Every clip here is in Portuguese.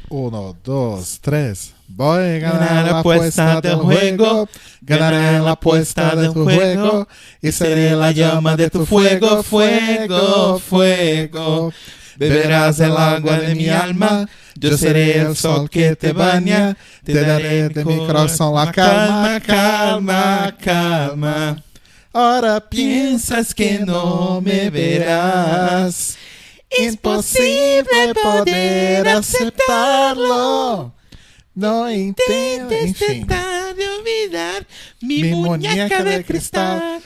Uno, dos, tres. Voy a Ganar ganar la la apuesta apuesta del del juego. Ganaré la apuesta de tu juego. Y seré la llama de tu fuego, fuego, fuego. Beberás el agua de mi alma. Yo seré el sol que te baña. Te daré de mi corazón la calma, calma, calma. Ahora piensas que no me verás. Imposible poder aceptarlo. No intentes Enfim. Tentar de olvidar mi muñeca de cristal.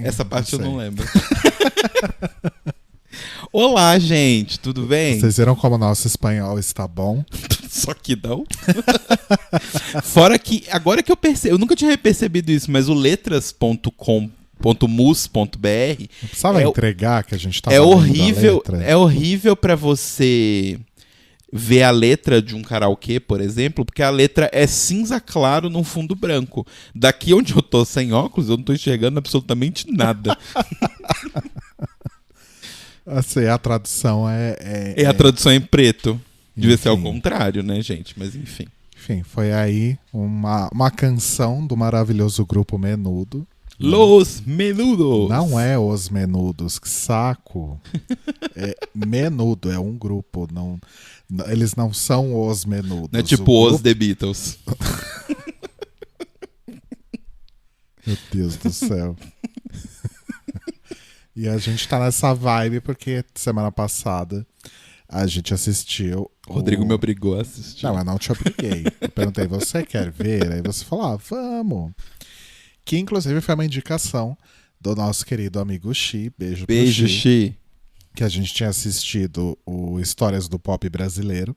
Essa parte eu não lembro. Olá, gente, tudo bem? Vocês viram como o nosso espanhol está bom? Só que não. Fora que, agora que eu percebi, eu nunca tinha percebido isso, mas o letras.com.mus.br Não precisava entregar que a gente tá é horrível, é horrível pra você ver a letra de um karaokê, por exemplo, porque a letra é cinza claro num fundo branco. Daqui onde eu tô sem óculos, eu não tô enxergando absolutamente nada. Assim, a tradução a tradução em preto. Devia ser ao contrário, né, gente? Mas enfim. Enfim, foi aí uma canção do maravilhoso grupo Menudo. Los Menudos! Não é Os Menudos, que saco. É Menudo, é um grupo. Eles não são Os Menudos. Não é tipo Os The Beatles. Meu Deus do céu. E a gente tá nessa vibe porque semana passada a gente assistiu. O Rodrigo me obrigou a assistir. Não, eu não te obriguei. Eu perguntei, você quer ver? Aí você falou, vamos. Que inclusive foi uma indicação do nosso querido amigo Xi. Beijo pro Xi. Que a gente tinha assistido o Histórias do Pop Brasileiro.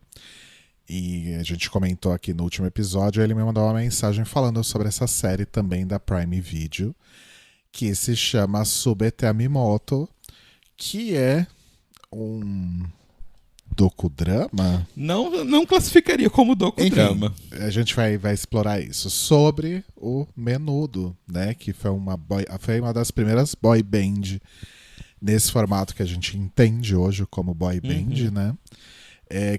E a gente comentou aqui no último episódio. Ele me mandou uma mensagem falando sobre essa série também da Prime Video, que se chama Subete a mi moto, que é um docudrama? Não classificaria como docudrama. Enfim, a gente vai explorar isso. Sobre o Menudo, né? Que foi uma das primeiras boy band nesse formato que a gente entende hoje como boy band, né?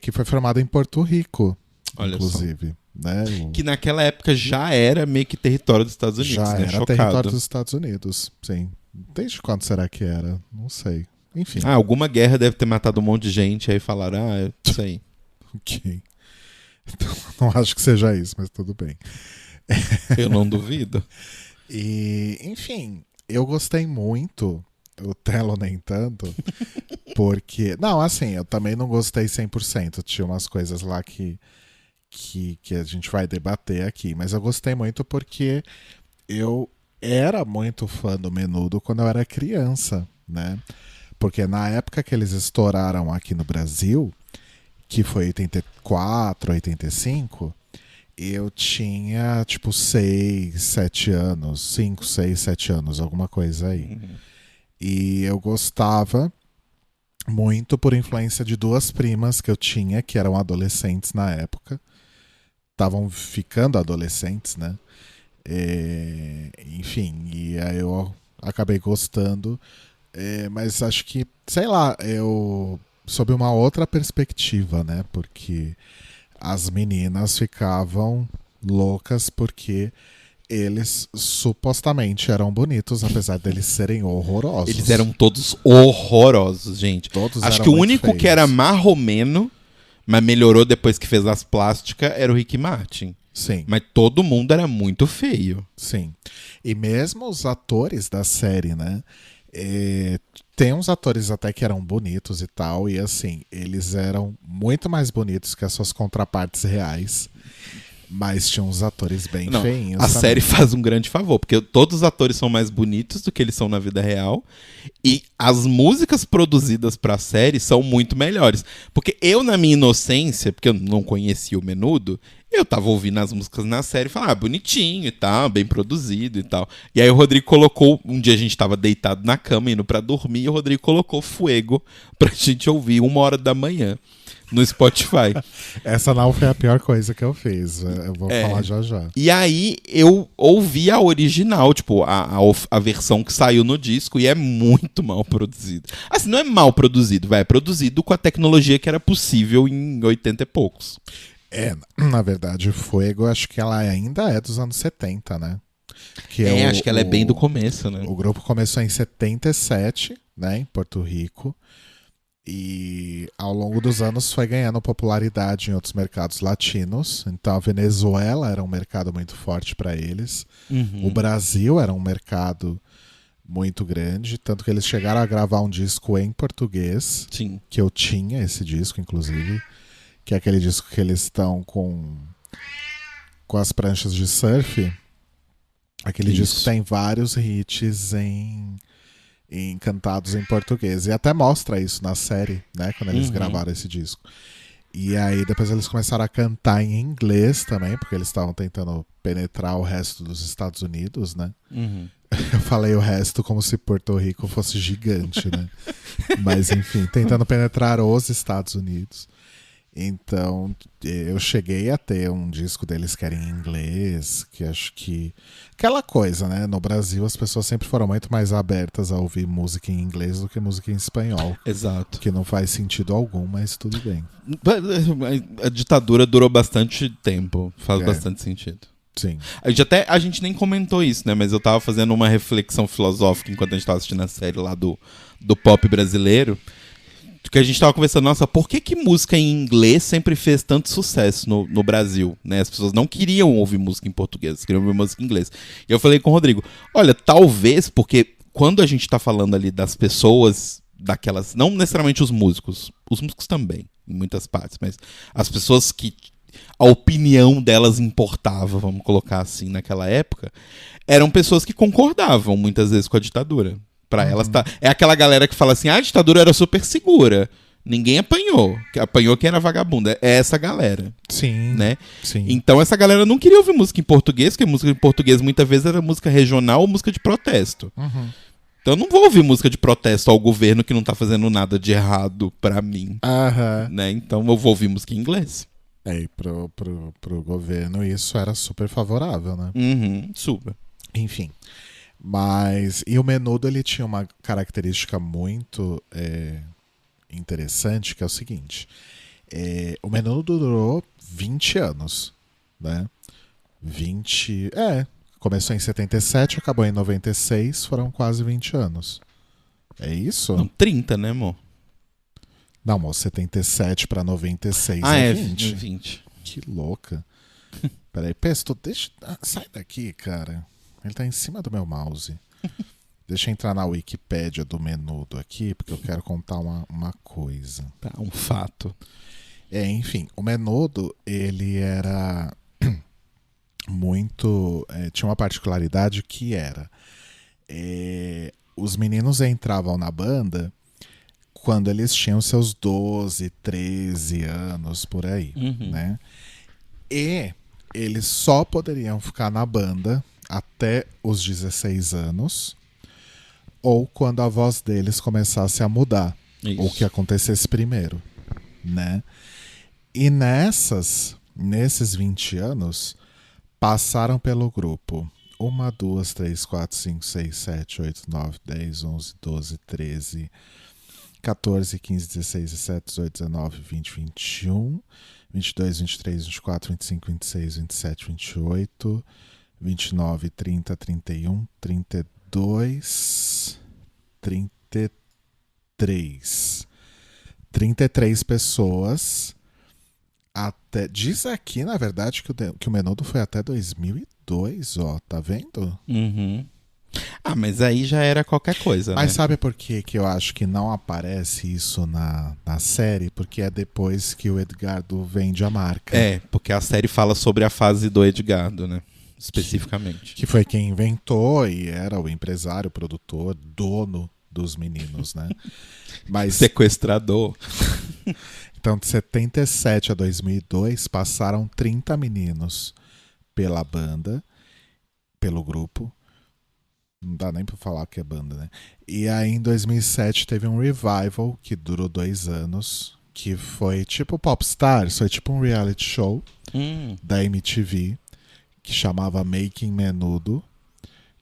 Que foi formado em Porto Rico, olha inclusive. Só. Né? Que naquela época já era meio que território dos Estados Unidos. Já né? era Chocado. território dos Estados Unidos, sim. Desde quando será que era? Não sei. Enfim. Alguma guerra deve ter matado um monte de gente, aí falaram, isso aí. Ok. Então, não acho que seja isso, mas tudo bem. Eu não duvido. E, enfim, eu gostei muito, o Telo nem tanto, porque... Não, assim, eu também não gostei 100%. Tinha umas coisas lá que a gente vai debater aqui, mas eu gostei muito porque eu era muito fã do Menudo quando eu era criança, né? Porque na época que eles estouraram aqui no Brasil, que foi 84, 85, eu tinha tipo 6, 7 anos, 5, 6, 7 anos, alguma coisa aí. E eu gostava muito por influência de duas primas que eu tinha, que eram adolescentes na época. Estavam ficando adolescentes, né? Enfim, e aí eu acabei gostando. Mas acho que, sei lá, eu sob uma outra perspectiva, né? Porque as meninas ficavam loucas porque eles supostamente eram bonitos, apesar deles serem horrorosos. Eles eram todos horrorosos, gente. Todos acho eram que o muito único feios. que era marromeno, mas melhorou depois que fez as plásticas, era o Ricky Martin. Sim. Mas todo mundo era muito feio. Sim. E mesmo os atores da série, né? Tem uns atores até que eram bonitos e tal, e assim, eles eram muito mais bonitos que as suas contrapartes reais, mas tinham uns atores bem feinhos. A série faz um grande favor, porque todos os atores são mais bonitos do que eles são na vida real, e as músicas produzidas pra série são muito melhores. Porque eu, na minha inocência, porque eu não conhecia o Menudo, eu tava ouvindo as músicas na série e falava, bonitinho e tal, bem produzido e tal. E aí o Rodrigo colocou, um dia a gente tava deitado na cama, indo pra dormir, e o Rodrigo colocou Fuego pra gente ouvir 1h da manhã. no Spotify. Essa não foi a pior coisa que eu fiz. Eu vou falar já já. E aí eu ouvi a original, tipo, a versão que saiu no disco, e é muito mal produzido. Assim, não é mal produzido, é produzido com a tecnologia que era possível em 80 e poucos. Na verdade, Fuego, acho que ela ainda é dos anos 70, né? Que acho que ela é bem do começo, né? O grupo começou em 77, né, em Porto Rico. E ao longo dos anos foi ganhando popularidade em outros mercados latinos. Então a Venezuela era um mercado muito forte para eles. O Brasil era um mercado muito grande, tanto que eles chegaram a gravar um disco em português. Sim. Que eu tinha esse disco, inclusive, que é aquele disco que eles estão com as pranchas de surf. Aquele disco tem vários hits em cantados em português. E até mostra isso na série, né? Quando eles gravaram esse disco. E aí depois eles começaram a cantar em inglês também, porque eles estavam tentando penetrar o resto dos Estados Unidos, né? Eu falei o resto como se Porto Rico fosse gigante, né? Mas enfim, tentando penetrar os Estados Unidos. Então, eu cheguei a ter um disco deles que era em inglês, que acho que... Aquela coisa, né? No Brasil, as pessoas sempre foram muito mais abertas a ouvir música em inglês do que música em espanhol. Exato. Que não faz sentido algum, mas tudo bem. A ditadura durou bastante tempo, faz bastante sentido. Sim. A gente nem comentou isso, né? Mas eu tava fazendo uma reflexão filosófica enquanto a gente tava assistindo a série lá do pop brasileiro. Que a gente tava conversando, nossa, por que música em inglês sempre fez tanto sucesso no Brasil, né? As pessoas não queriam ouvir música em português, queriam ouvir música em inglês. E eu falei com o Rodrigo, olha, talvez porque quando a gente tá falando ali das pessoas, daquelas, não necessariamente os músicos também, em muitas partes, mas as pessoas que a opinião delas importava, vamos colocar assim, naquela época, eram pessoas que concordavam muitas vezes com a ditadura. Pra elas tá. É aquela galera que fala assim: a ditadura era super segura. Ninguém apanhou. Apanhou quem era vagabunda. É essa galera. Sim. Né? Sim. Então essa galera não queria ouvir música em português, porque música em português muitas vezes era música regional ou música de protesto. Então eu não vou ouvir música de protesto ao governo que não tá fazendo nada de errado pra mim. Né? Então eu vou ouvir música em inglês. E pro governo isso era super favorável, né? Super. Enfim. E o Menudo, ele tinha uma característica muito interessante, que é o seguinte. O Menudo durou 20 anos, né? Começou em 77, acabou em 96, foram quase 20 anos. É isso? Não, 30, né, amor? Não, amor, 77 pra 96 20. 20. Que louca. Peraí, Pesto, sai daqui, cara. Ele tá em cima do meu mouse. Deixa eu entrar na Wikipédia do Menudo aqui, porque eu quero contar uma coisa. Tá, um fato. Enfim, o Menudo, ele era muito... tinha uma particularidade que era... os meninos entravam na banda quando eles tinham seus 12, 13 anos, por aí, né? E eles só poderiam ficar na banda até os 16 anos, ou quando a voz deles começasse a mudar, ou que acontecesse primeiro, né? E nesses 20 anos, passaram pelo grupo 1, 2, 3, 4, 5, 6, 7, 8, 9, 10, 11, 12, 13, 14, 15, 16, 17, 18, 19, 20, 21, 22, 23, 24, 25, 26, 27, 28... 29, 30, 31, 32, 33. 33 pessoas. Diz aqui, na verdade, que o Menudo foi até 2002, ó. Tá vendo? Mas aí já era qualquer coisa, Mas né? sabe por que eu acho que não aparece isso na série? Porque é depois que o Edgardo vende a marca. Porque a série fala sobre a fase do Edgardo, né? Especificamente. Que foi quem inventou e era o empresário, produtor, dono dos meninos, né? Mas sequestrador. Então, de 77 a 2002, passaram 30 meninos pela banda, pelo grupo. Não dá nem pra falar que é banda, né? E aí, em 2007, teve um revival que durou 2 anos, que foi tipo Popstars, foi tipo um reality show da MTV, que chamava Making Menudo,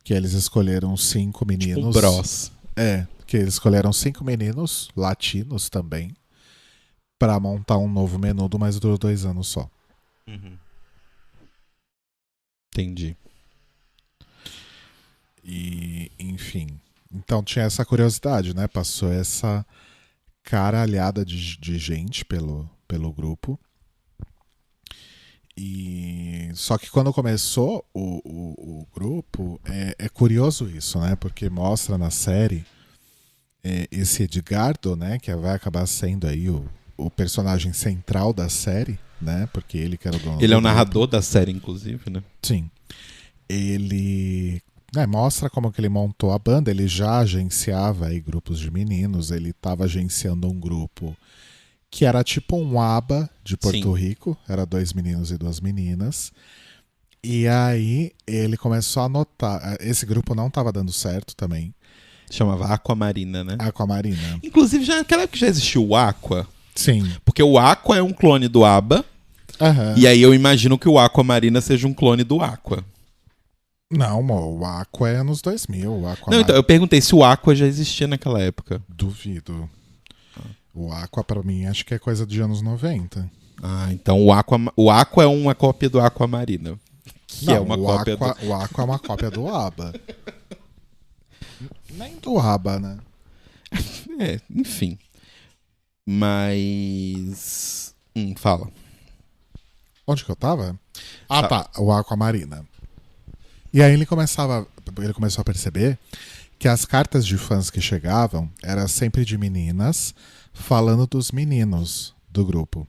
que eles escolheram 5 meninos. Tipo Bros. Que eles escolheram 5 meninos, latinos também, pra montar um novo Menudo, mas durou 2 anos só. Entendi. E, enfim. Então tinha essa curiosidade, né? Passou essa caralhada de gente pelo grupo. E só que quando começou o grupo, é curioso isso, né? Porque mostra na série esse Edgardo, né? Que vai acabar sendo aí o personagem central da série, né? Porque ele que era o dono Ele é o do grupo. narrador da série, inclusive, né? Sim. Ele mostra como que ele montou a banda. Ele já agenciava aí grupos de meninos. Ele estava agenciando um grupo que era tipo um ABBA de Porto Rico. Era 2 meninos e 2 meninas. E aí ele começou a notar. Esse grupo não estava dando certo também. Chamava Aquamarina, né? Aquamarina. Inclusive, já naquela época já existiu o Aqua. Sim. Porque o Aqua é um clone do ABBA. E aí eu imagino que o Aquamarina seja um clone do Aqua. Não, o Aqua é nos 2000. Não, então, eu perguntei se o Aqua já existia naquela época. Duvido. O Aqua, pra mim, acho que é coisa de anos 90. Ah, então o Aqua é uma cópia do Aquamarina. Não, é uma cópia o Aqua é uma cópia do ABBA. Nem do ABBA, né? Enfim. Mas... fala. Onde que eu tava? Tá. O Aquamarina. E aí ele começou a perceber que as cartas de fãs que chegavam eram sempre de meninas falando dos meninos do grupo.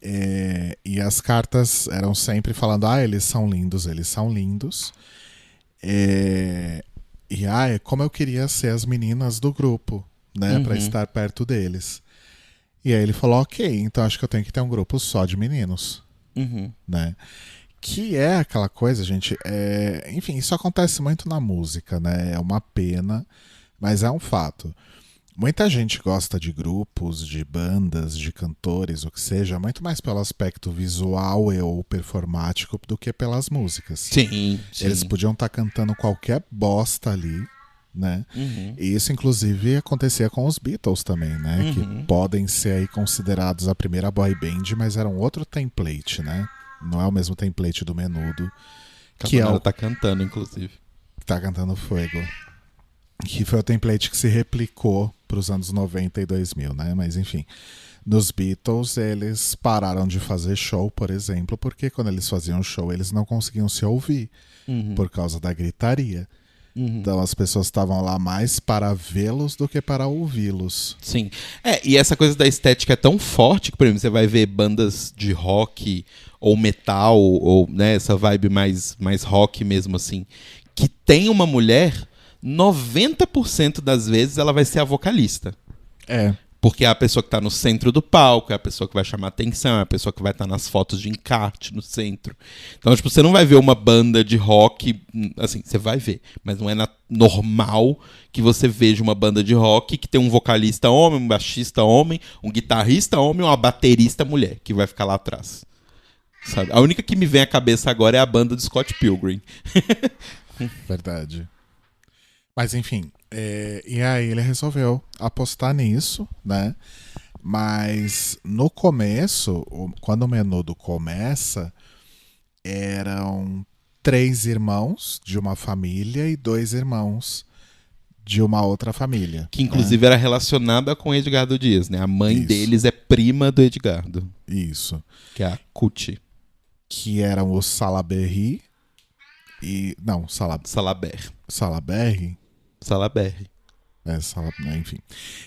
E as cartas eram sempre falando, eles são lindos, eles são lindos. Como eu queria ser as meninas do grupo, né, pra estar perto deles. E aí ele falou, ok, então acho que eu tenho que ter um grupo só de meninos, né? Que é aquela coisa, gente, enfim, isso acontece muito na música, né? É uma pena, mas é um fato. Muita gente gosta de grupos, de bandas, de cantores, o que seja, muito mais pelo aspecto visual ou performático do que pelas músicas. Sim. Eles podiam estar cantando qualquer bosta ali, né? E isso, inclusive, acontecia com os Beatles também, né? Que podem ser aí considerados a primeira boy band, mas era um outro template, né? Não é o mesmo template do Menudo. Que ela tá cantando, inclusive. Tá cantando Fuego. Que foi o template que se replicou para os anos 90 e 2000, né? Mas enfim, nos Beatles eles pararam de fazer show, por exemplo, porque quando eles faziam show eles não conseguiam se ouvir por causa da gritaria. Então as pessoas estavam lá mais para vê-los do que para ouvi-los. Sim. E essa coisa da estética é tão forte que, por exemplo, você vai ver bandas de rock ou metal, ou né, essa vibe mais rock mesmo, assim, que tem uma mulher, 90% das vezes ela vai ser a vocalista. Porque é a pessoa que tá no centro do palco, é a pessoa que vai chamar atenção, é a pessoa que vai estar nas fotos de encarte no centro. Então, tipo, você não vai ver uma banda de rock, assim, você vai ver, mas não é normal que você veja uma banda de rock que tem um vocalista homem, um baixista homem, um guitarrista homem, uma baterista mulher, que vai ficar lá atrás. Sabe? A única que me vem à cabeça agora é a banda do Scott Pilgrim. Verdade. Mas enfim, e aí ele resolveu apostar nisso, né? Mas no começo, quando o Menudo começa, eram 3 irmãos de uma família e 2 irmãos de uma outra família. Que inclusive era relacionada com Edgardo Dias, né? A mãe deles é prima do Edgardo. Isso. Que é a Cuti. Que eram os Salaberry e... Não, Salaberry. Salaberry? Salaberry. Enfim.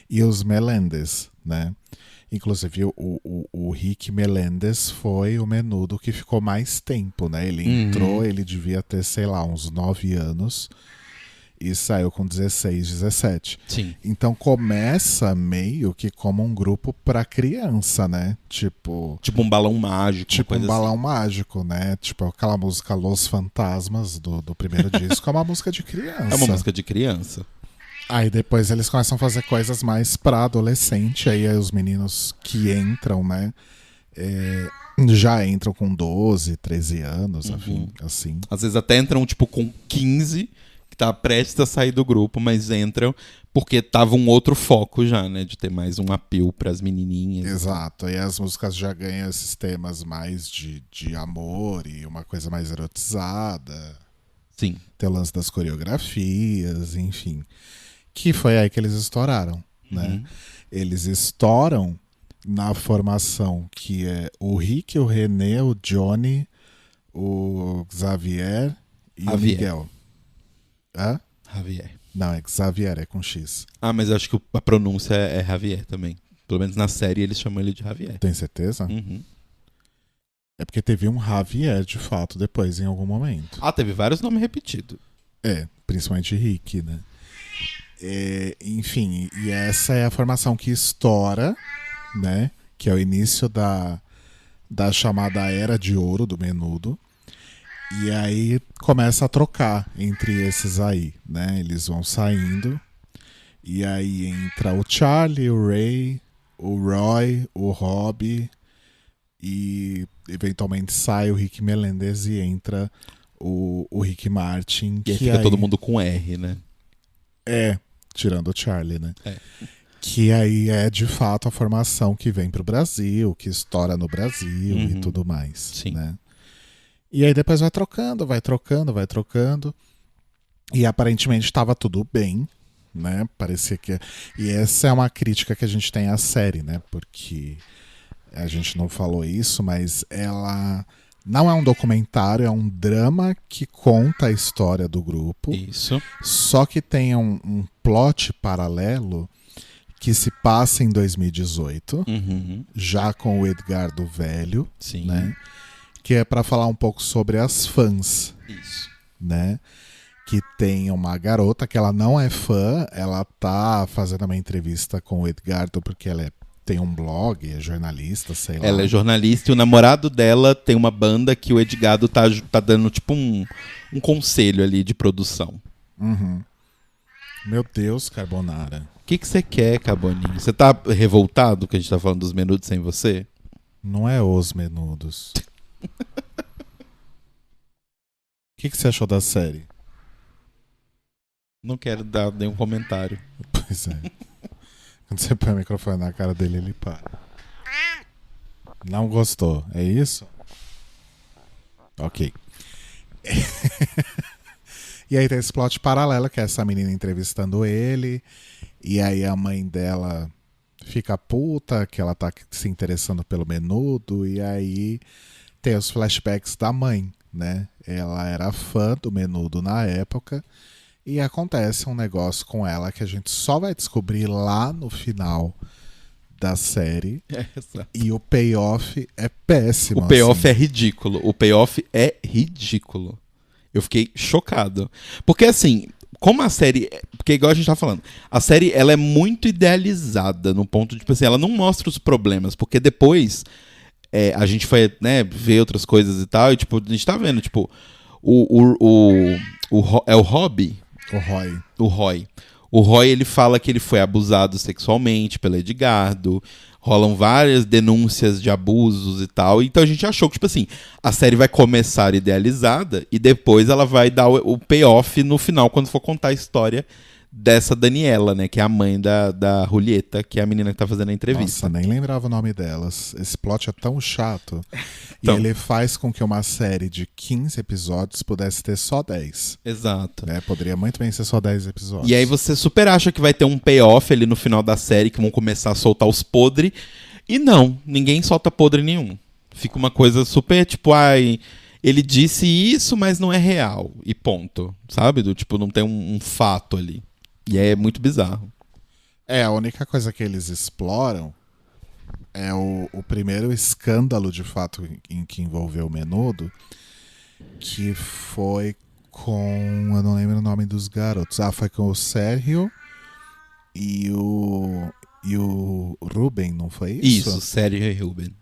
E os Melendez, né? Inclusive o Rick Melendez foi o Menudo que ficou mais tempo, né? Ele entrou, ele devia ter, sei lá, uns 9 anos e saiu com 16, 17. Sim. Então começa meio que como um grupo pra criança, né? Tipo um balão mágico. Tipo um balão mágico, né? Tipo aquela música Los Fantasmas do primeiro disco. É uma música de criança. É uma música de criança. Aí depois eles começam a fazer coisas mais pra adolescente, aí os meninos que entram, né? Já entram com 12, 13 anos, enfim, assim. Às vezes até entram, tipo, com 15, que tá prestes a sair do grupo, mas entram porque tava um outro foco já, né? De ter mais um appeal pras menininhas. Exato, aí as músicas já ganham esses temas mais de amor e uma coisa mais erotizada. Sim. Tem o lance das coreografias, enfim. Que foi aí que eles estouraram, né? Eles estouram na formação que é o Rick, o René, o Johnny, o Xavier e o Miguel. Hã? Javier. Não, é Xavier, é com X. Ah, mas eu acho que a pronúncia é Javier também. Pelo menos na série eles chamam ele de Javier. Tem certeza? É porque teve um Javier, de fato, depois, em algum momento. Ah, teve vários nomes repetidos. Principalmente Rick, né? Enfim, e essa é a formação que estoura, né? Que é o início da chamada Era de Ouro do Menudo. E aí começa a trocar entre esses aí, né? Eles vão saindo. E aí entra o Charlie, o Ray, o Roy, o Robbie. E eventualmente sai o Rick Melendez e entra o Rick Martin. E aí fica todo mundo com R, né? Tirando o Charlie, né? Que aí é de fato a formação que vem pro Brasil, que estoura no Brasil e tudo mais. Sim. Né? E aí depois vai trocando. E aparentemente estava tudo bem, né? Parecia que. E essa é uma crítica que a gente tem à série, né? Porque a gente não falou isso, mas ela não é um documentário, é um drama que conta a história do grupo. Isso. Só que tem um plot paralelo que se passa em 2018, já com o Edgardo Velho, Sim. Né? Que é para falar um pouco sobre as fãs. Isso. Né? Que tem uma garota que ela não é fã, ela tá fazendo uma entrevista com o Edgardo porque ela tem um blog, é jornalista, sei lá. Ela é jornalista e o namorado dela tem uma banda que o Edgardo tá dando tipo um conselho ali de produção. Meu Deus, Carbonara. O que você quer, Caboninho? Você tá revoltado que a gente tá falando dos Menudos sem você? Não é os Menudos. O que você achou da série? Não quero dar nenhum comentário. Pois é. Quando você põe o microfone na cara dele, ele para. Não gostou, é isso? Ok. E aí tem esse plot paralelo, que é essa menina entrevistando ele. E aí a mãe dela fica puta, que ela tá se interessando pelo Menudo. E aí tem os flashbacks da mãe, né? Ela era fã do Menudo na época. E acontece um negócio com ela que a gente só vai descobrir lá no final da série. E o payoff é péssimo. O payoff é ridículo. O payoff é ridículo. Eu fiquei chocado. Porque assim, como a série... Porque igual a gente tá falando, a série ela é muito idealizada no ponto de, tipo assim, ela não mostra os problemas. Porque depois a gente foi, né, ver outras coisas e tal. E tipo, a gente tá vendo, tipo, é o Robbie? O Roy. O Roy, ele fala que ele foi abusado sexualmente pelo Edgardo. Rolam várias denúncias de abusos e tal. Então a gente achou que, tipo assim, a série vai começar idealizada e depois ela vai dar o payoff no final, quando for contar a história dessa Daniela, né? Que é a mãe da Julieta, que é a menina que tá fazendo a entrevista. Nossa, nem lembrava o nome delas. Esse plot é tão chato. Então, e ele faz com que uma série de 15 episódios pudesse ter só 10. Exato. Né? Poderia muito bem ser só 10 episódios. E aí você super acha que vai ter um payoff ali no final da série, que vão começar a soltar os podres. E não, ninguém solta podre nenhum. Fica uma coisa super, tipo, ai... Ele disse isso, mas não é real. E ponto. Sabe? Do tipo, não tem um fato ali. E é muito bizarro. A única coisa que eles exploram é o primeiro escândalo, de fato, em que envolveu o Menudo, que foi com... Eu não lembro o nome dos garotos. Foi com o Sérgio e o Ruben, não foi isso? Isso, Sérgio e Ruben.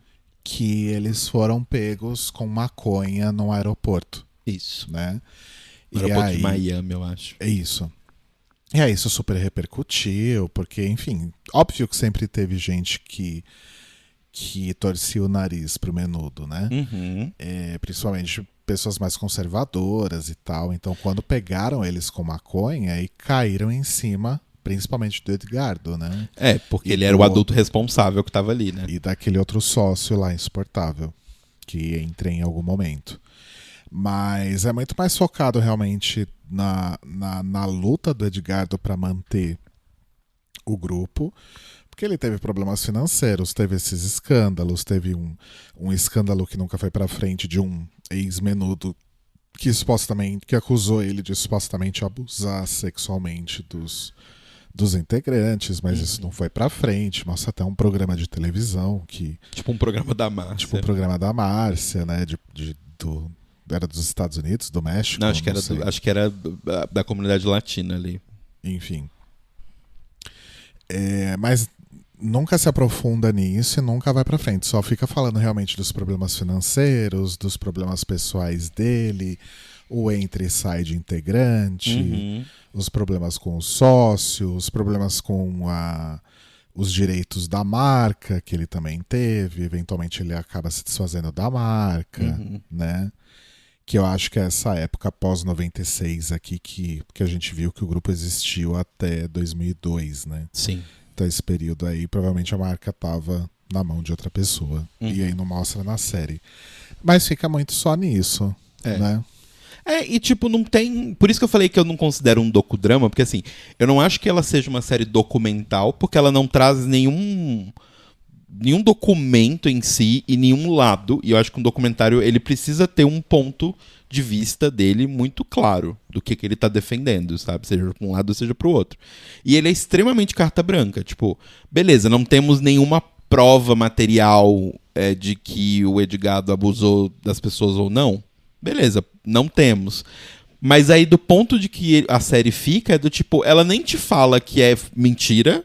Que eles foram pegos com maconha no aeroporto. Isso. Né? No aeroporto de Miami, eu acho. É isso. E aí isso super repercutiu, porque, enfim, óbvio que sempre teve gente que torcia o nariz pro Menudo, né? Uhum. Principalmente pessoas mais conservadoras e tal. Então, quando pegaram eles com maconha, aí caíram em cima, principalmente do Edgardo, né? Porque E ele era do o adulto responsável que tava ali, né? E daquele outro sócio lá, insuportável, que entra em algum momento. Mas é muito mais focado realmente na luta do Edgardo para manter o grupo, porque ele teve problemas financeiros, teve esses escândalos, teve um escândalo que nunca foi para frente de um ex-menudo que acusou ele de supostamente abusar sexualmente dos integrantes, mas isso não foi pra frente. Mostra até um programa de televisão que... Tipo um programa da Márcia. Tipo um programa da Márcia, né? Era dos Estados Unidos, do México? Não, acho que era da comunidade latina ali. Enfim. Mas nunca se aprofunda nisso e nunca vai pra frente. Só fica falando realmente dos problemas financeiros, dos problemas pessoais dele, o entra e sai de integrante, os problemas com o sócio, os problemas com os direitos da marca que ele também teve. Eventualmente ele acaba se desfazendo da marca, né? Que eu acho que é essa época pós 96 aqui que a gente viu que o grupo existiu até 2002, né? Sim. Então esse período aí provavelmente a marca tava na mão de outra pessoa. E aí não mostra na série. Mas fica muito só nisso, né? E tipo, não tem... Por isso que eu falei que eu não considero um docudrama, porque assim, eu não acho que ela seja uma série documental, porque ela não traz nenhum documento em si e nenhum lado. E eu acho que um documentário, ele precisa ter um ponto de vista dele muito claro do que ele tá defendendo, sabe? Seja pra um lado, seja pro outro. E ele é extremamente carta branca. Tipo, beleza, não temos nenhuma prova material de que o Edgardo abusou das pessoas ou não. Beleza, não temos. Mas aí do ponto de que a série fica é do tipo, ela nem te fala que é mentira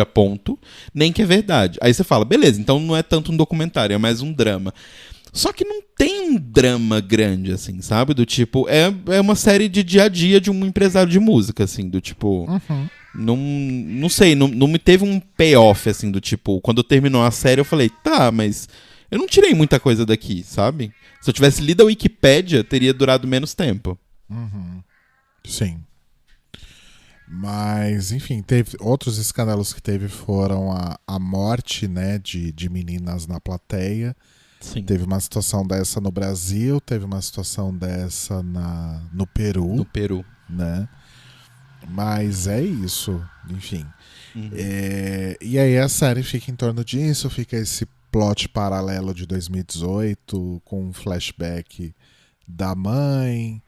ponto, nem que é verdade. Aí você fala, beleza, então não é tanto um documentário, é mais um drama. Só que não tem um drama grande, assim, sabe? Do tipo, é uma série de dia a dia de um empresário de música, assim, do tipo... Não sei, não me teve um payoff, assim, do tipo... Quando terminou a série, eu falei, tá, mas... Eu não tirei muita coisa daqui, sabe? Se eu tivesse lido a Wikipédia, teria durado menos tempo. Sim. Mas, enfim, teve outros escândalos que teve foram a morte, né, de meninas na plateia. Sim. Teve uma situação dessa no Brasil, teve uma situação dessa no Peru. No Peru. Né? Mas é isso, enfim. E aí a série fica em torno disso, fica esse plot paralelo de 2018 com um flashback da mãe.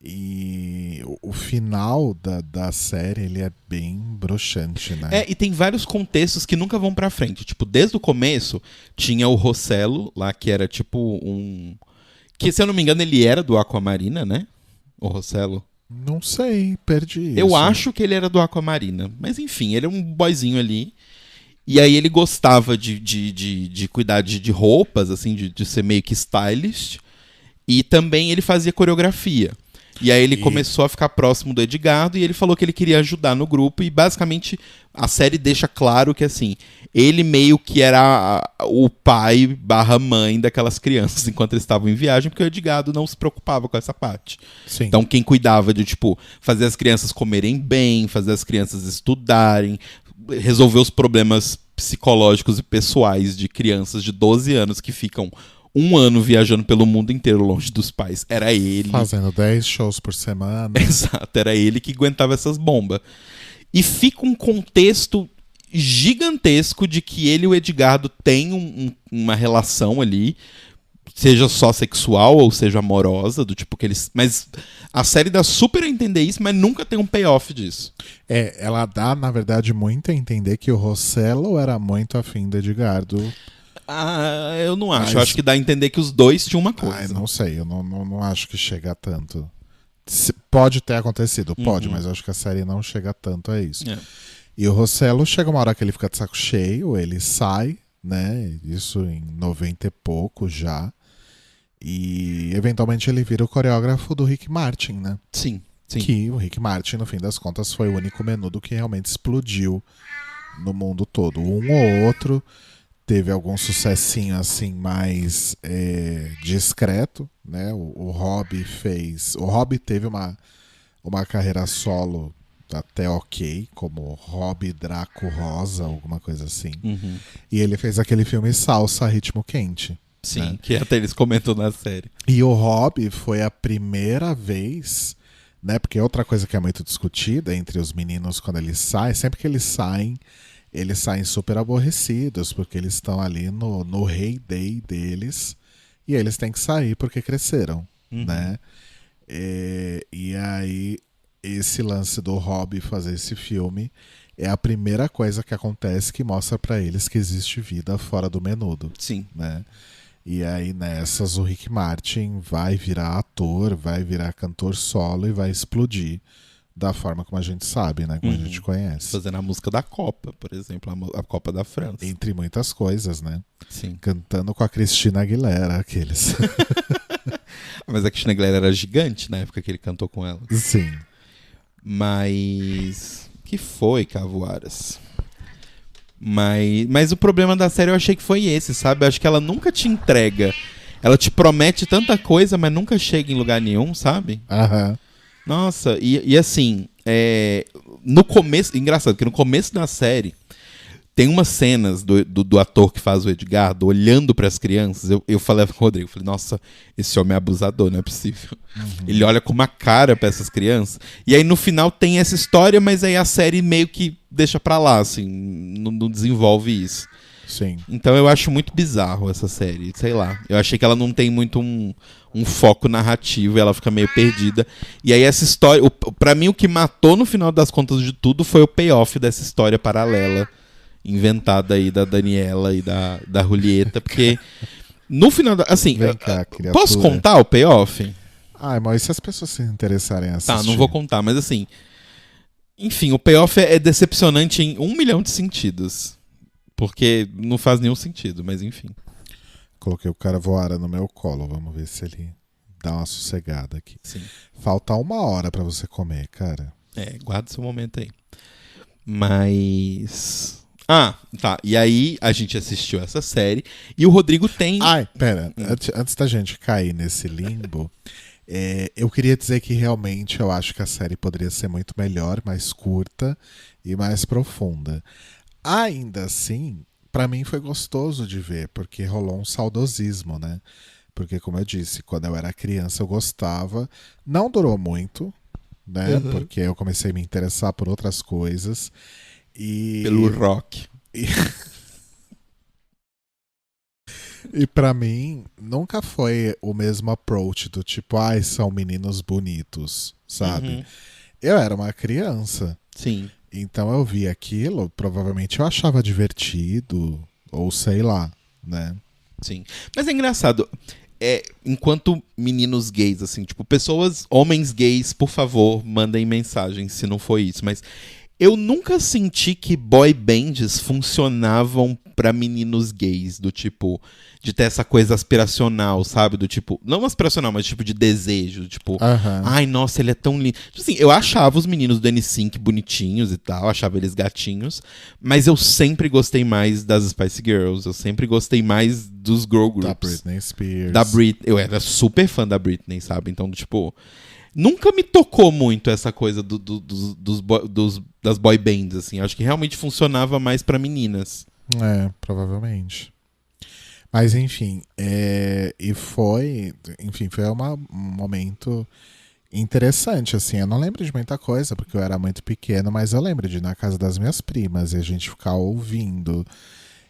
E o final da série, ele é bem broxante, né? E tem vários contextos que nunca vão pra frente. Tipo, desde o começo, tinha o Rossello lá, que era tipo um... Que, se eu não me engano, ele era do Aquamarina, né? O Rossello. Não sei, perdi isso. Eu acho que ele era do Aquamarina. Mas enfim, ele é um boyzinho ali. E aí ele gostava de cuidar de roupas, assim, de ser meio que stylist. E também ele fazia coreografia. E aí ele começou a ficar próximo do Edgardo e ele falou que ele queria ajudar no grupo. E basicamente a série deixa claro que assim, ele meio que era o pai barra mãe daquelas crianças enquanto eles estavam em viagem, porque o Edgardo não se preocupava com essa parte. Sim. Então quem cuidava de, tipo, fazer as crianças comerem bem, fazer as crianças estudarem, resolver os problemas psicológicos e pessoais de crianças de 12 anos que ficam um ano viajando pelo mundo inteiro longe dos pais. Era ele. Fazendo 10 shows por semana. Exato, era ele que aguentava essas bombas. E fica um contexto gigantesco de que ele e o Edgardo têm uma relação ali, seja só sexual ou seja amorosa, do tipo que eles... Mas a série dá super a entender isso, mas nunca tem um payoff disso. Ela dá, na verdade, muito a entender que o Rossello era muito afim do Edgardo. Eu não acho. Eu acho que dá a entender que os dois tinham uma coisa. Não sei, eu não acho que chega a tanto. Pode ter acontecido, pode, mas eu acho que a série não chega tanto a isso. E o Rossello chega uma hora que ele fica de saco cheio, ele sai, né? Isso em 90 e pouco já. E eventualmente ele vira o coreógrafo do Rick Martin, né? Sim. Sim. Que o Rick Martin, no fim das contas, foi o único menudo que realmente explodiu no mundo todo. Um ou outro teve algum sucessinho assim mais discreto, né? O Robbie fez. O Robbie teve uma carreira solo até ok, como Robbie Draco Rosa, alguma coisa assim. Uhum. E ele fez aquele filme Salsa, Ritmo Quente. Sim, né? que até eles comentam na série. E o Robbie foi a primeira vez, né? Porque outra coisa que é muito discutida entre os meninos quando eles saem, sempre que eles saem super aborrecidos, porque eles estão ali no heyday deles, e eles têm que sair porque cresceram, né? E aí, esse lance do Robbie fazer esse filme é a primeira coisa que acontece que mostra pra eles que existe vida fora do menudo. Sim. Né? E aí nessas o Rick Martin vai virar ator, vai virar cantor solo e vai explodir da forma como a gente sabe, né? Como a gente conhece. Fazendo a música da Copa, por exemplo, a Copa da França. Entre muitas coisas, né? Sim. Cantando com a Cristina Aguilera, aqueles. Mas a Cristina Aguilera era gigante na época que ele cantou com ela. Sim. Mas... que foi, Cavoaras? Mas o problema da série eu achei que foi esse, sabe? Eu acho que ela nunca te entrega. Ela te promete tanta coisa, mas nunca chega em lugar nenhum, sabe? Aham. Nossa, e assim, no começo... engraçado, porque no começo da série tem umas cenas do ator que faz o Edgardo olhando pras crianças. Eu falei com o Rodrigo, falei, nossa, esse homem é abusador, não é possível. Ele olha com uma cara pra essas crianças. E aí no final tem essa história, mas aí a série meio que deixa pra lá, assim, não desenvolve isso. Sim. Então eu acho muito bizarro essa série, sei lá. Eu achei que ela não tem muito um foco narrativo, ela fica meio perdida. E aí essa história, pra mim o que matou no final das contas de tudo foi o payoff dessa história paralela inventada aí da Daniela e da Julieta, porque no final assim, Vem cá, posso contar o payoff? Ah, mas se as pessoas se interessarem a assistir? Tá, não vou contar, mas assim, enfim, o payoff é decepcionante em 1 milhão de sentidos. Porque não faz nenhum sentido, mas enfim. Coloquei o Cavoara no meu colo, vamos ver se ele dá uma sossegada aqui. Sim. Falta 1 hora pra você comer, cara. Guarda seu momento aí. Mas... ah, tá. E aí a gente assistiu essa série e o Rodrigo tem... Ai, pera. Antes da gente cair nesse limbo, eu queria dizer que realmente eu acho que a série poderia ser muito melhor, mais curta e mais profunda. Ainda assim, pra mim foi gostoso de ver, porque rolou um saudosismo, né? Porque, como eu disse, quando eu era criança eu gostava. Não durou muito, né? Porque eu comecei a me interessar por outras coisas. Pelo rock. E pra mim, nunca foi o mesmo approach do tipo, ai, são meninos bonitos, sabe? Eu era uma criança. Sim. Então eu vi aquilo, provavelmente eu achava divertido, ou sei lá, né? Sim. Mas é engraçado, enquanto meninos gays, assim, tipo, pessoas, homens gays, por favor, mandem mensagem se não foi isso, mas eu nunca senti que boy bands funcionavam pra meninos gays, do tipo, de ter essa coisa aspiracional, sabe? Do tipo, não aspiracional, mas tipo de desejo, tipo, ai, nossa, ele é tão lindo. Tipo assim, eu achava os meninos do NSYNC bonitinhos e tal, achava eles gatinhos, mas eu sempre gostei mais das Spice Girls, eu sempre gostei mais dos girl groups. Da Britney Spears. Eu era super fã da Britney, sabe? Então, tipo, nunca me tocou muito essa coisa das boy bands, assim. Acho que realmente funcionava mais pra meninas. Provavelmente. Mas enfim, foi um momento interessante, assim. Eu não lembro de muita coisa, porque eu era muito pequeno, mas eu lembro de ir na casa das minhas primas e a gente ficar ouvindo.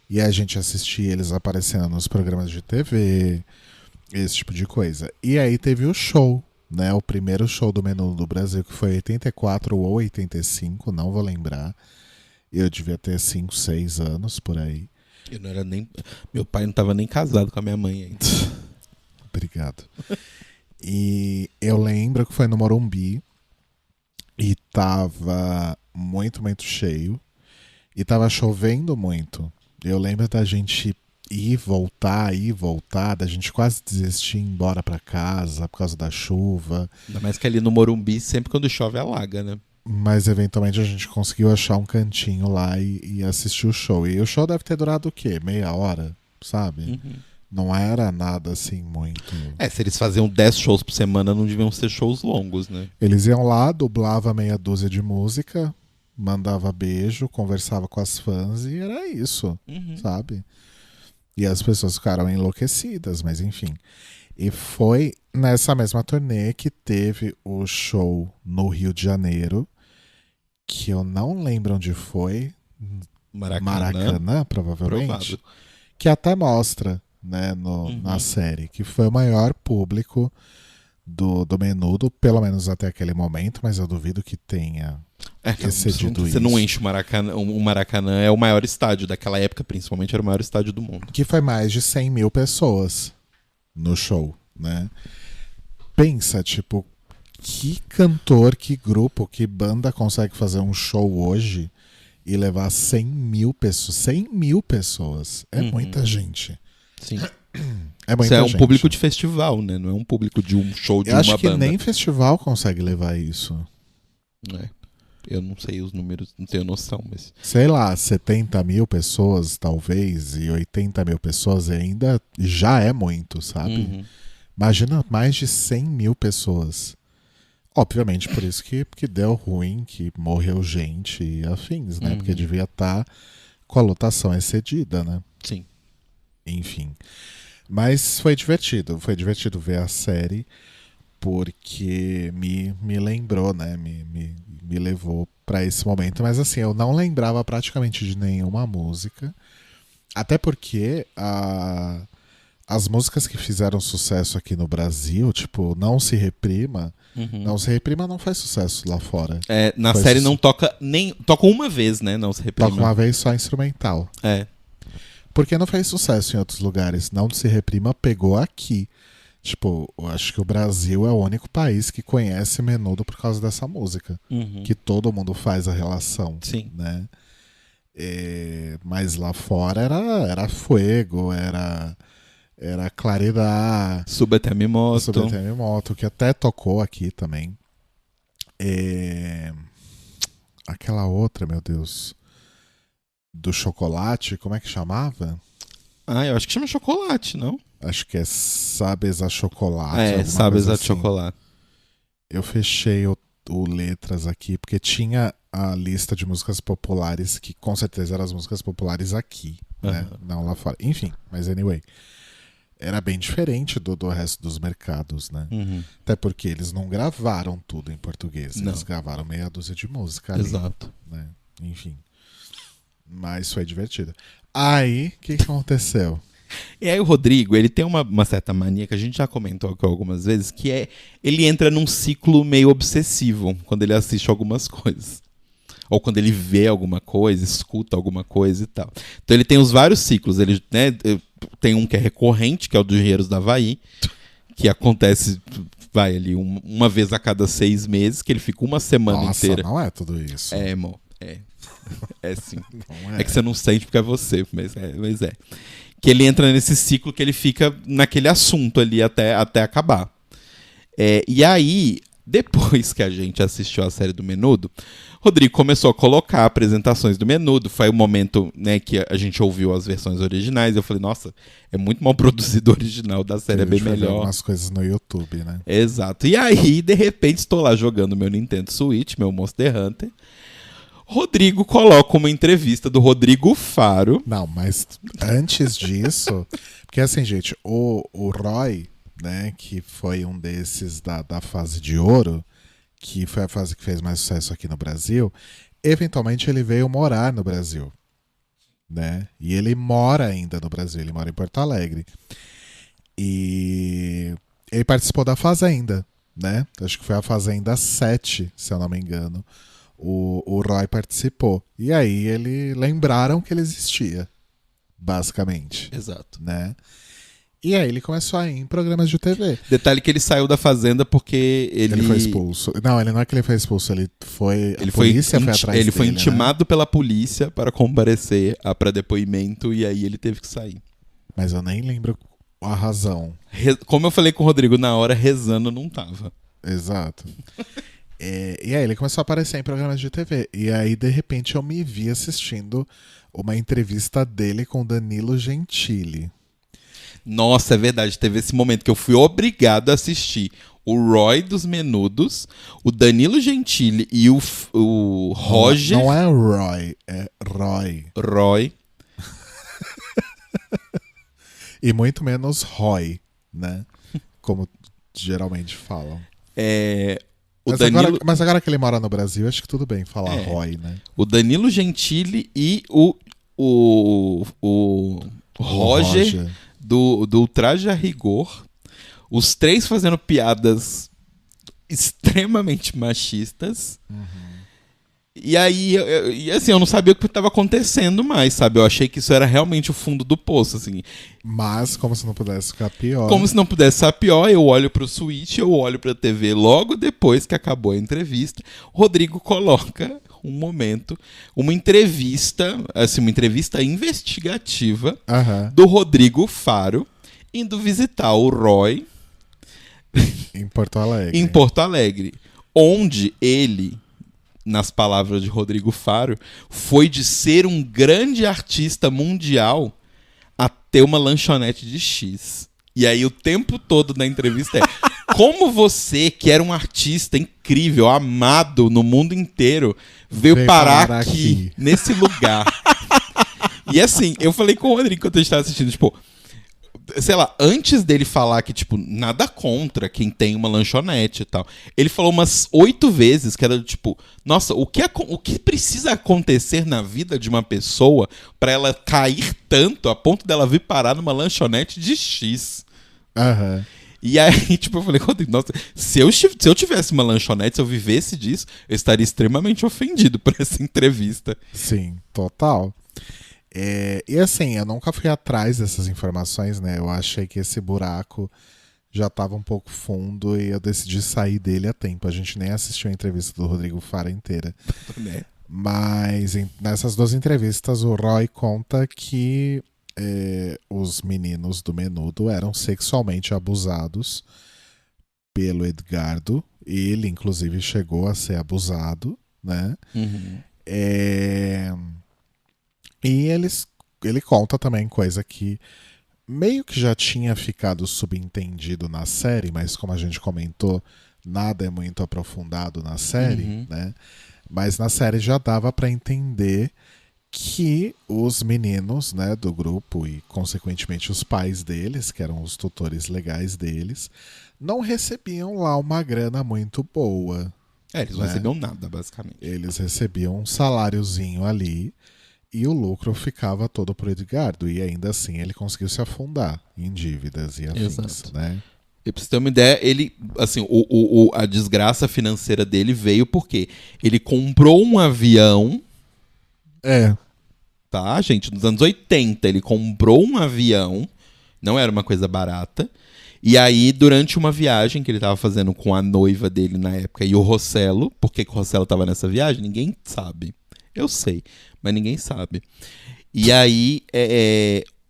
E a gente assistia eles aparecendo nos programas de TV, esse tipo de coisa. E aí teve o show, né? O primeiro show do Menudo do Brasil, que foi 84 ou 85, não vou lembrar. Eu devia ter 5, 6 anos por aí. Eu não era nem. Meu pai não estava nem casado com a minha mãe ainda. Obrigado. E eu lembro que foi no Morumbi e tava muito, muito cheio. E tava chovendo muito. Eu lembro da gente ir voltar, da gente quase desistir e ir embora pra casa por causa da chuva. Ainda mais que ali no Morumbi, sempre quando chove, alaga, né? Mas eventualmente a gente conseguiu achar um cantinho lá e assistir o show. E o show deve ter durado o quê? Meia hora, sabe? Não era nada assim muito. Se eles faziam 10 shows por semana, não deviam ser shows longos, né? Eles iam lá, dublava meia dúzia de música, mandava beijo, conversava com as fãs e era isso, sabe? E as pessoas ficaram enlouquecidas, mas enfim. E foi nessa mesma turnê que teve o show no Rio de Janeiro, que eu não lembro onde foi. Maracanã, provavelmente. Provável. Que até mostra, né, na série, que foi o maior público do Menudo, pelo menos até aquele momento, mas eu duvido que tenha excedido isso. Você não enche o Maracanã. O Maracanã é o maior estádio daquela época, principalmente era o maior estádio do mundo. Que foi mais de 100 mil pessoas no show, né? Pensa, tipo, que cantor, que grupo, que banda consegue fazer um show hoje e levar 100 mil pessoas? 100 mil pessoas. É muita gente. Sim. É muita Isso é um gente. público de festival, né? Não é um público de um show de eu uma acho que banda. nem festival consegue levar isso. Eu não sei os números, não tenho noção, mas... Sei lá, 70 mil pessoas, talvez, e 80 mil pessoas ainda já é muito, sabe? Imagina mais de 100 mil pessoas. Obviamente, por isso que deu ruim, que morreu gente e afins, né? Porque devia estar com a lotação excedida, né? Sim. Enfim. Mas foi divertido ver a série, porque me lembrou, né? Me levou pra esse momento. Mas assim, eu não lembrava praticamente de nenhuma música. Até porque as músicas que fizeram sucesso aqui no Brasil, tipo, Não Se Reprima. Não Se Reprima não faz sucesso lá fora. Na série não toca nem... Toca uma vez, né? Não Se Reprima. Toca uma vez só instrumental. Porque não fez sucesso em outros lugares. Não Se Reprima pegou aqui. Tipo, eu acho que o Brasil é o único país que conhece Menudo por causa dessa música. Que todo mundo faz a relação. Sim. Né? Mas lá fora era Fuego, era Claridad. Súbete a mi moto. Súbete a mi moto, que até tocou aqui também. Aquela outra, meu Deus, do chocolate, como é que chamava? Eu acho que chama Chocolate, não? Acho que é Sabes a Chocolate. Sabes a assim. Chocolate. Eu fechei o Letras aqui, porque tinha a lista de músicas populares, que com certeza eram as músicas populares aqui, né? Não lá fora. Enfim, mas anyway. Era bem diferente do resto dos mercados, né? Até porque eles não gravaram tudo em português. Eles gravaram meia dúzia de música ali. Exato. Né? Enfim. Mas foi divertido. Aí, o que aconteceu? E aí o Rodrigo, ele tem uma certa mania que a gente já comentou aqui algumas vezes, que ele entra num ciclo meio obsessivo quando ele assiste algumas coisas. Ou quando ele vê alguma coisa, escuta alguma coisa e tal. Então ele tem os vários ciclos. Ele, né, tem um que é recorrente, que é o dos Engenheiros do Havaí, que acontece, vai ali, uma vez a cada 6 meses, que ele fica uma semana inteira. Nossa, não é tudo isso. Amor, é sim. Não é que você não sente porque é você, mas é. Que ele entra nesse ciclo que ele fica naquele assunto ali até acabar. E aí, depois que a gente assistiu a série do Menudo, Rodrigo começou a colocar apresentações do Menudo. Foi o momento, né, que a gente ouviu as versões originais. Eu falei, nossa, é muito mal produzido o original da série, é bem melhor. Algumas coisas no YouTube, né? Exato. E aí, de repente, estou lá jogando meu Nintendo Switch, meu Monster Hunter. Rodrigo coloca uma entrevista do Rodrigo Faro. Não, mas antes disso... Porque assim, gente, o Roy, né, que foi um desses da fase de ouro, que foi a fase que fez mais sucesso aqui no Brasil, eventualmente ele veio morar no Brasil. Né? E ele mora ainda no Brasil, ele mora em Porto Alegre. E ele participou da Fazenda, né? Acho que foi a Fazenda 7, se eu não me engano. O Roy participou. E aí lembraram que ele existia, basicamente. Exato. Né? E aí ele começou a ir em programas de TV. Detalhe que ele saiu da Fazenda porque ele foi expulso. Não, ele não é que ele foi expulso, a polícia foi atrás dele. Ele foi intimado né? pela polícia para comparecer para depoimento e aí ele teve que sair. Mas eu nem lembro a razão. Como eu falei com o Rodrigo na hora, rezando não tava. Exato. E aí ele começou a aparecer em programas de TV. E aí, de repente, eu me vi assistindo uma entrevista dele com Danilo Gentili. Nossa, é verdade. Teve esse momento que eu fui obrigado a assistir o Roy dos Menudos, o Danilo Gentili e o Roger. Não é Roy, é Roy. Roy. E muito menos Roy, né? Como geralmente falam. Mas agora que ele mora no Brasil, acho que tudo bem falar Roy, né? O Danilo Gentili e o Roger do Traje a Rigor. Os três fazendo piadas extremamente machistas. E aí, assim, eu não sabia o que estava acontecendo mais, sabe? Eu achei que isso era realmente o fundo do poço, assim. Mas, como se não pudesse ficar pior. Como se não pudesse ficar pior, eu olho pro Switch, eu olho pra TV logo depois que acabou a entrevista. O Rodrigo coloca um momento, uma entrevista investigativa do Rodrigo Faro indo visitar o Roy em Porto Alegre. Em Porto Alegre, onde ele, nas palavras de Rodrigo Faro, foi de ser um grande artista mundial a ter uma lanchonete de X. E aí o tempo todo da entrevista é: como você, que era um artista incrível, amado no mundo inteiro, veio parar aqui, nesse lugar? E assim, eu falei com o Rodrigo quando a gente estava assistindo, tipo, sei lá, antes dele falar que, tipo, nada contra quem tem uma lanchonete e tal, ele falou umas 8 vezes que era, tipo, nossa, o que precisa acontecer na vida de uma pessoa pra ela cair tanto a ponto dela vir parar numa lanchonete de X? E aí, tipo, eu falei, Rodrigo, nossa, se eu tivesse uma lanchonete, se eu vivesse disso, eu estaria extremamente ofendido por essa entrevista. Sim, total. E assim, eu nunca fui atrás dessas informações, né? Eu achei que esse buraco já estava um pouco fundo e eu decidi sair dele a tempo. A gente nem assistiu a entrevista do Rodrigo Faro inteira. Mas nessas 2 entrevistas, o Roy conta que os meninos do Menudo eram sexualmente abusados pelo Edgardo. Ele, inclusive, chegou a ser abusado, né? E ele conta também coisa que meio que já tinha ficado subentendido na série, mas como a gente comentou, nada é muito aprofundado na série, né? Mas na série já dava para entender que os meninos, né, do grupo e consequentemente os pais deles, que eram os tutores legais deles, não recebiam lá uma grana muito boa. Eles não recebiam nada, basicamente. Eles recebiam um saláriozinho ali. E o lucro ficava todo pro Edgardo. E ainda assim ele conseguiu se afundar em dívidas e afins, né? E pra você ter uma ideia, ele, assim, a desgraça financeira dele veio porque ele comprou um avião. Tá, gente? Nos anos 80, ele comprou um avião. Não era uma coisa barata. E aí, durante uma viagem que ele tava fazendo com a noiva dele na época e o Rossello, por que o Rossello tava nessa viagem? Ninguém sabe. Eu sei, mas ninguém sabe. E aí,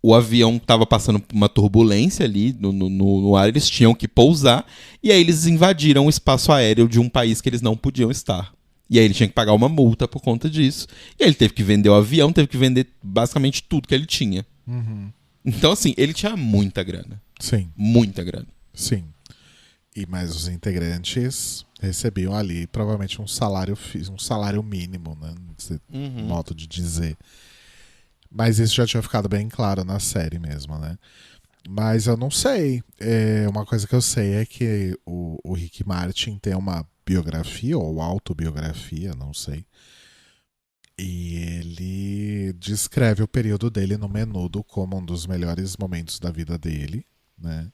o avião estava passando por uma turbulência ali no ar, eles tinham que pousar, e aí eles invadiram o espaço aéreo de um país que eles não podiam estar. E aí ele tinha que pagar uma multa por conta disso. E aí ele teve que vender o avião, teve que vender basicamente tudo que ele tinha. Então, assim, ele tinha muita grana. Sim. Muita grana. Sim. Mas os integrantes recebiam ali provavelmente um salário mínimo, né? Modo de dizer. Mas isso já tinha ficado bem claro na série mesmo, né? Mas eu não sei. Uma coisa que eu sei é que o Rick Martin tem uma biografia ou autobiografia, não sei. E ele descreve o período dele no Menudo como um dos melhores momentos da vida dele, né?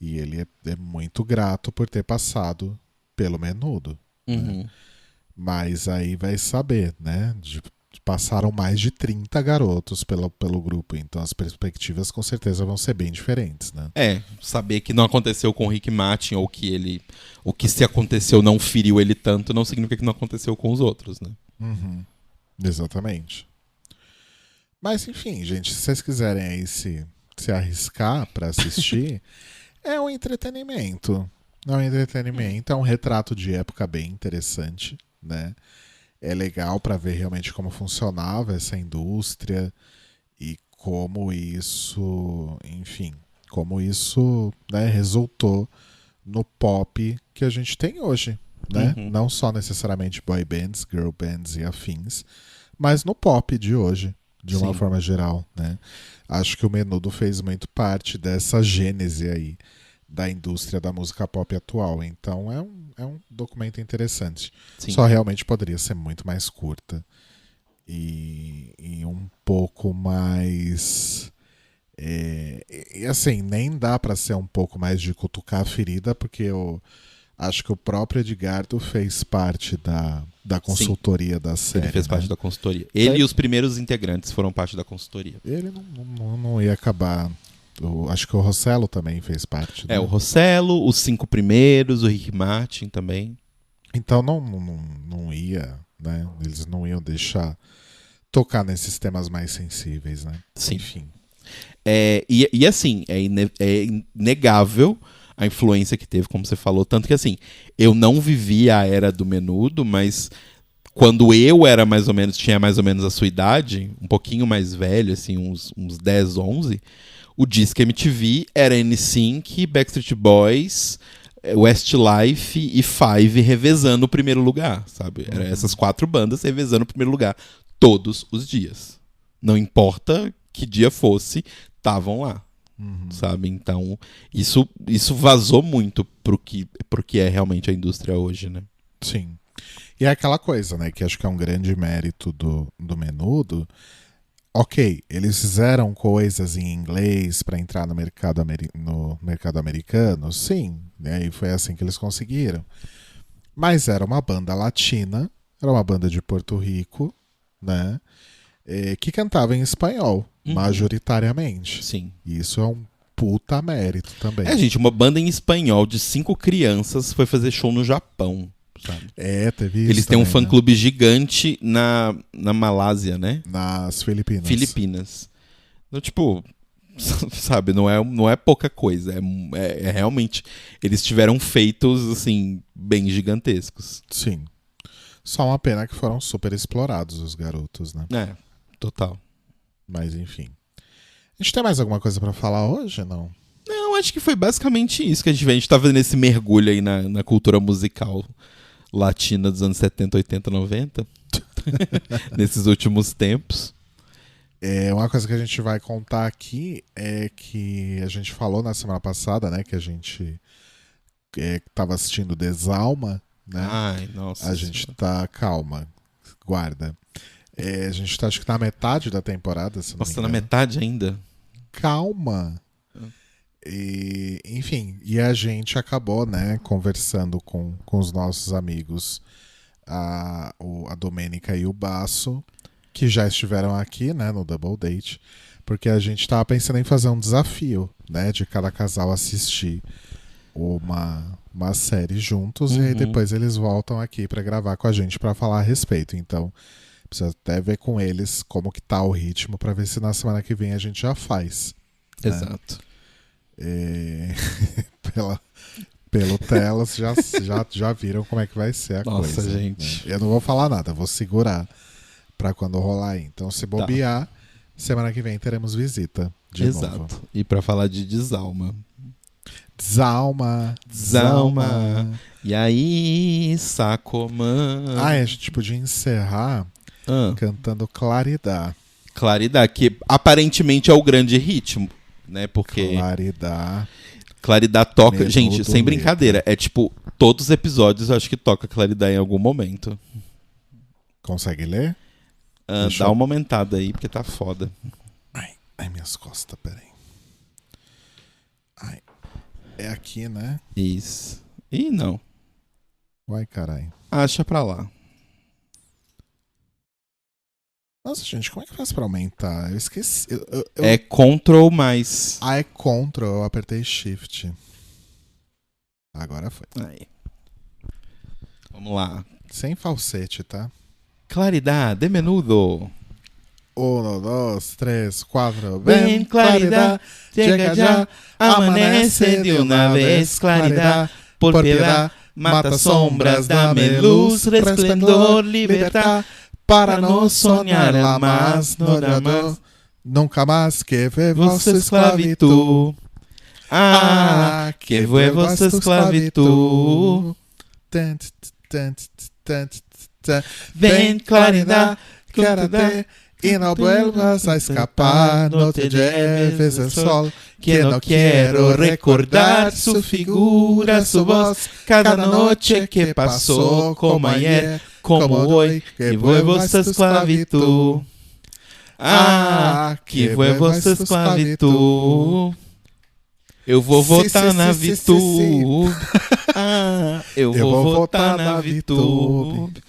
E ele é muito grato por ter passado pelo Menudo. Né? Mas aí vai saber, né? Passaram mais de 30 garotos pelo grupo, então as perspectivas com certeza vão ser bem diferentes, né? Saber que não aconteceu com o Rick Martin ou que se aconteceu não feriu ele tanto, não significa que não aconteceu com os outros, né? Exatamente. Mas enfim, gente, se vocês quiserem aí se se arriscar pra assistir, é um entretenimento. É um entretenimento, é um retrato de época bem interessante, né? É legal pra ver realmente como funcionava essa indústria e como isso, enfim, como isso, né, resultou no pop que a gente tem hoje, né? Uhum. Não só necessariamente boy bands, girl bands e afins, mas no pop de hoje, de uma Sim. forma geral, né? Acho que o Menudo fez muito parte dessa gênese aí da indústria da música pop atual. Então é um documento interessante. Sim. Só realmente poderia ser muito mais curta e um pouco mais. E assim, nem dá pra ser um pouco mais de cutucar a ferida, porque eu acho que o próprio Edgardo fez parte da consultoria da série. Ele fez parte né? da consultoria. Ele e os primeiros integrantes foram parte da consultoria. Ele não ia acabar. Acho que o Rossello também fez parte. Né? O Rossello, os 5 primeiros, o Rick Martin também. Então não ia, né? Eles não iam deixar tocar nesses temas mais sensíveis, né? Sim. Enfim. E assim, é inegável a influência que teve, como você falou. Tanto que assim, eu não vivi a era do Menudo, mas quando eu era mais ou menos, tinha mais ou menos a sua idade, um pouquinho mais velho, assim, uns 10, 11, o Disque MTV era NSYNC, Backstreet Boys, Westlife e Five revezando o primeiro lugar, sabe? Era essas 4 bandas revezando o primeiro lugar todos os dias. Não importa que dia fosse, estavam lá. Sabe? Então, isso vazou muito pro que é realmente a indústria hoje, né? Sim. E é aquela coisa, né? Que acho que é um grande mérito do Menudo. Ok, eles fizeram coisas em inglês para entrar no mercado americano, sim, né? E foi assim que eles conseguiram. Mas era uma banda latina, era uma banda de Porto Rico, né? Que cantava em espanhol, majoritariamente. Sim. E isso é um puta mérito também. Gente, uma banda em espanhol de 5 crianças foi fazer show no Japão, sabe? Teve isso. Eles têm um também, fã-clube gigante na Malásia, né? Nas Filipinas. Filipinas. Então, tipo, sabe, não é pouca coisa. É realmente. Eles tiveram feitos, assim, bem gigantescos. Sim. Só uma pena que foram super explorados os garotos, né? Total. Mas enfim. A gente tem mais alguma coisa pra falar hoje, não? Não, acho que foi basicamente isso que a gente vê. A gente tá fazendo esse mergulho aí na cultura musical latina dos anos 70, 80, 90. Nesses últimos tempos. Uma coisa que a gente vai contar aqui é que a gente falou na semana passada, né? Que a gente tava assistindo Desalma, né? Ai, nossa. A gente tá... Calma, guarda. A gente tá, acho que na metade da temporada, se não Nossa, me tá na engano. metade ainda? Calma. Enfim, e a gente acabou, né, conversando com os nossos amigos, a Domênica e o Basso, que já estiveram aqui, né, no Double Date, porque a gente tava pensando em fazer um desafio, né, de cada casal assistir uma série juntos, e aí depois eles voltam aqui pra gravar com a gente pra falar a respeito. Então, precisa até ver com eles como que tá o ritmo pra ver se na semana que vem a gente já faz. Né? Exato. Pelo telas já viram como é que vai ser a coisa. Nossa, gente. Né? Eu não vou falar nada, vou segurar pra quando rolar aí. Então, se bobear, semana que vem teremos visita de Exato. novo. E pra falar de Desalma. Desalma. E aí, Sacomã. A gente podia encerrar cantando Claridade. Claridade, que aparentemente é o grande ritmo, né? Porque Claridade toca... Menudo Gente, sem brincadeira, é tipo, todos os episódios eu acho que toca Claridade em algum momento. Consegue ler? Dá uma aumentada aí, porque tá foda. Ai, minhas costas, peraí. Ai, é aqui, né? Isso. Ih, não. Uai, caralho. Acha pra lá. Nossa, gente, como é que faz pra aumentar? Eu esqueci. É Ctrl mais. É Ctrl, eu apertei Shift. Agora foi. Aí. Vamos lá. Sem falsete, tá? Claridade, de Menudo. 1, 2, 3, 4. Ven claridad, llega ya, amanece de una vez claridad, por piedad, mata sombras, dame luz, resplendor, libertad, para no soñarla más, no dá mais, nunca más que ver vossa vossa esclavitud. esclavitud. Que ver vossa esclavitud. Ven claridad, Quédate y no vuelvas a escapar, no te lleves el sol, que no quiero recordar su figura, su voz, cada noche que pasó, como ayer, como hoy, que vuelvo a esta esclavitud. Que ver vossa esclavitud. Eu vou votar na VTube. Eu vou votar na VTube.